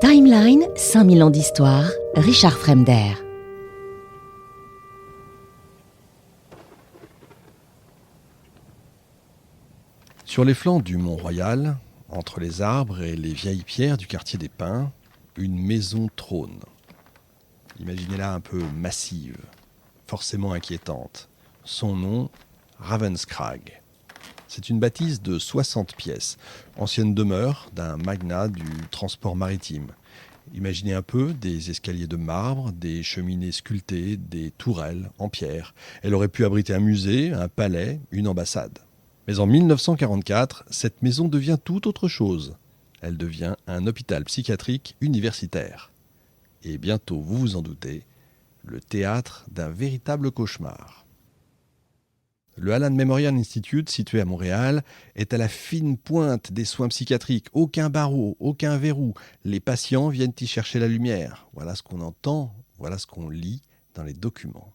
Timeline, 5000 ans d'histoire, Richard Fremder. Sur les flancs du Mont-Royal, entre les arbres et les vieilles pierres du quartier des Pins, une maison trône. Imaginez-la un peu massive, forcément inquiétante. Son nom, Ravenscrag. C'est une bâtisse de 60 pièces, ancienne demeure d'un magnat du transport maritime. Imaginez un peu des escaliers de marbre, des cheminées sculptées, des tourelles en pierre. Elle aurait pu abriter un musée, un palais, une ambassade. Mais en 1944, cette maison devient tout autre chose. Elle devient un hôpital psychiatrique universitaire. Et bientôt, vous vous en doutez, le théâtre d'un véritable cauchemar. Le Allan Memorial Institute, situé à Montréal, est à la fine pointe des soins psychiatriques. Aucun barreau, aucun verrou. Les patients viennent y chercher la lumière. Voilà ce qu'on entend, voilà ce qu'on lit dans les documents.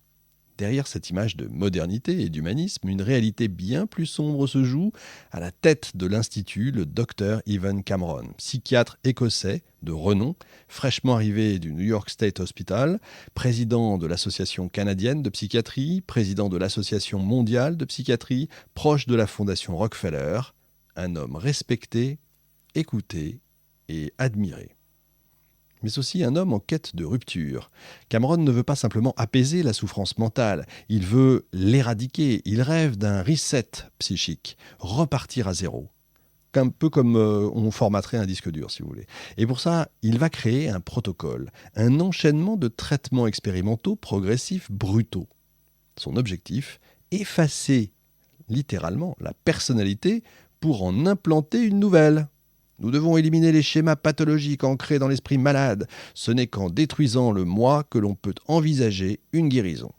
Derrière cette image de modernité et d'humanisme, une réalité bien plus sombre se joue. À la tête de l'Institut, le docteur Evan Cameron, psychiatre écossais de renom, fraîchement arrivé du New York State Hospital, président de l'Association canadienne de psychiatrie, président de l'Association mondiale de psychiatrie, proche de la Fondation Rockefeller, un homme respecté, écouté et admiré. Mais aussi un homme en quête de rupture. Cameron ne veut pas simplement apaiser la souffrance mentale, il veut l'éradiquer, il rêve d'un reset psychique, repartir à zéro. Un peu comme on formaterait un disque dur, si vous voulez. Et pour ça, il va créer un protocole, un enchaînement de traitements expérimentaux progressifs brutaux. Son objectif, effacer littéralement la personnalité pour en implanter une nouvelle. Nous devons éliminer les schémas pathologiques ancrés dans l'esprit malade. Ce n'est qu'en détruisant le moi que l'on peut envisager une guérison.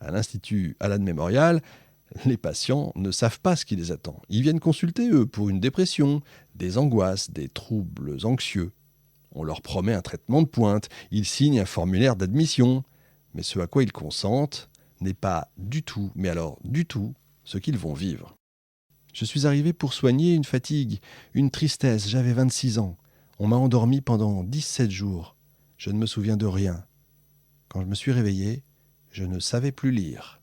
À l'Institut Allan Memorial, les patients ne savent pas ce qui les attend. Ils viennent consulter, eux, pour une dépression, des angoisses, des troubles anxieux. On leur promet un traitement de pointe, ils signent un formulaire d'admission. Mais ce à quoi ils consentent n'est pas du tout, mais alors du tout, ce qu'ils vont vivre. Je suis arrivé pour soigner une fatigue, une tristesse, j'avais 26 ans. On m'a endormi pendant 17 jours. Je ne me souviens de rien. Quand je me suis réveillé, je ne savais plus lire.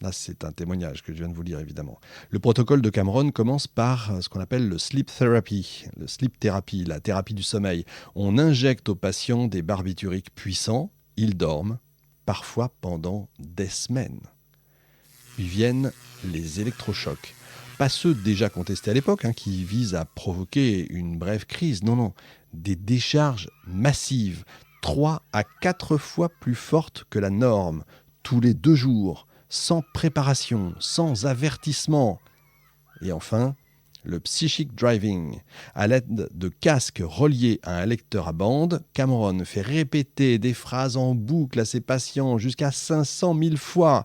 Là, c'est un témoignage que je viens de vous lire, évidemment. Le protocole de Cameron commence par ce qu'on appelle le sleep therapy, la thérapie du sommeil. On injecte aux patients des barbituriques puissants, ils dorment, parfois pendant des semaines. Puis viennent les électrochocs. Pas ceux déjà contestés à l'époque, qui visent à provoquer une brève crise. Non. Des décharges massives, 3 à 4 fois plus fortes que la norme, tous les 2 jours, sans préparation, sans avertissement. Et enfin, le psychic driving. À l'aide de casques reliés à un lecteur à bande, Cameron fait répéter des phrases en boucle à ses patients jusqu'à 500 000 fois,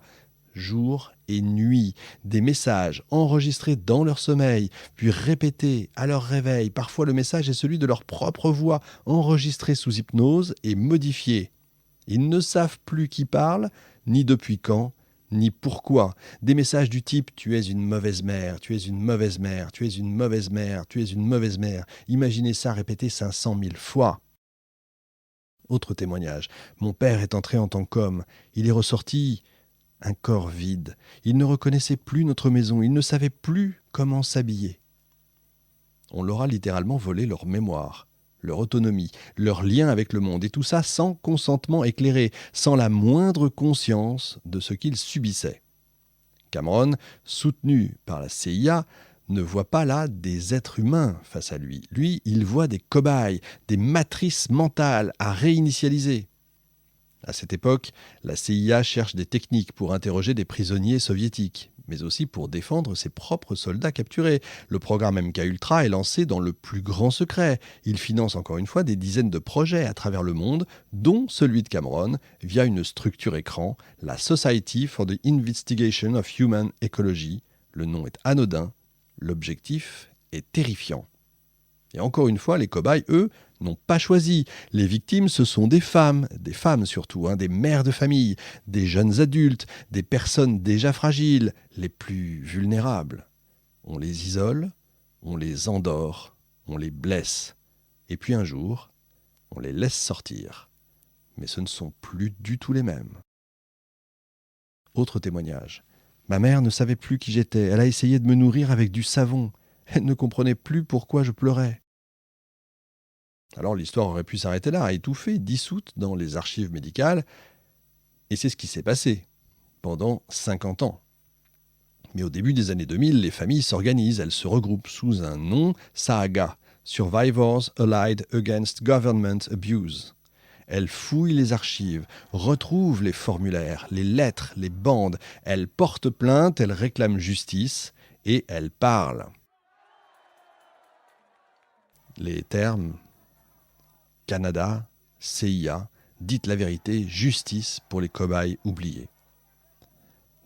jour et nuit, des messages enregistrés dans leur sommeil, puis répétés à leur réveil. Parfois, le message est celui de leur propre voix, enregistré sous hypnose et modifié. Ils ne savent plus qui parle, ni depuis quand, ni pourquoi. Des messages du type « Tu es une mauvaise mère, tu es une mauvaise mère, tu es une mauvaise mère, tu es une mauvaise mère ». Imaginez ça répété 500 000 fois. Autre témoignage. Mon père est entré en tant qu'homme. Il est ressorti un corps vide. Il ne reconnaissait plus notre maison. Il ne savait plus comment s'habiller. On leur a littéralement volé leur mémoire, leur autonomie, leur lien avec le monde. Et tout ça sans consentement éclairé, sans la moindre conscience de ce qu'ils subissaient. Cameron, soutenu par la CIA, ne voit pas là des êtres humains face à lui. Lui, il voit des cobayes, des matrices mentales à réinitialiser. À cette époque, la CIA cherche des techniques pour interroger des prisonniers soviétiques, mais aussi pour défendre ses propres soldats capturés. Le programme MK-Ultra est lancé dans le plus grand secret. Il finance encore une fois des dizaines de projets à travers le monde, dont celui de Cameron, via une structure écran, la Society for the Investigation of Human Ecology. Le nom est anodin, l'objectif est terrifiant. Et encore une fois, les cobayes, eux, n'ont pas choisi. Les victimes, ce sont des femmes surtout, des mères de famille, des jeunes adultes, des personnes déjà fragiles, les plus vulnérables. On les isole, on les endort on les blesse. Et puis un jour, on les laisse sortir. Mais ce ne sont plus du tout les mêmes. Autre témoignage. Ma mère ne savait plus qui j'étais. Elle a essayé de me nourrir avec du savon. Elle ne comprenait plus pourquoi je pleurais. Alors l'histoire aurait pu s'arrêter là, étouffée, dissoute dans les archives médicales. Et c'est ce qui s'est passé pendant 50 ans. Mais au début des années 2000, les familles s'organisent, elles se regroupent sous un nom, SAAGA, Survivors Allied Against Government Abuse. Elles fouillent les archives, retrouvent les formulaires, les lettres, les bandes. Elles portent plainte, elles réclament justice et elles parlent. Les termes Canada, CIA, dites la vérité, justice pour les cobayes oubliés.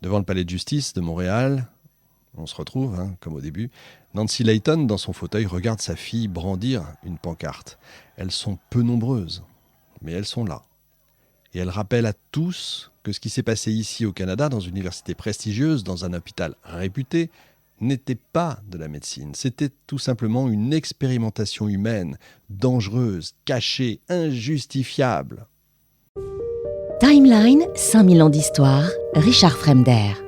Devant le palais de justice de Montréal, on se retrouve, comme au début. Nancy Layton, dans son fauteuil, regarde sa fille brandir une pancarte. Elles sont peu nombreuses, mais elles sont là. Et elle rappelle à tous que ce qui s'est passé ici au Canada, dans une université prestigieuse, dans un hôpital réputé, n'était pas de la médecine. C'était tout simplement une expérimentation humaine, dangereuse, cachée, injustifiable. Timeline, 5000 ans d'histoire, Richard Fremder.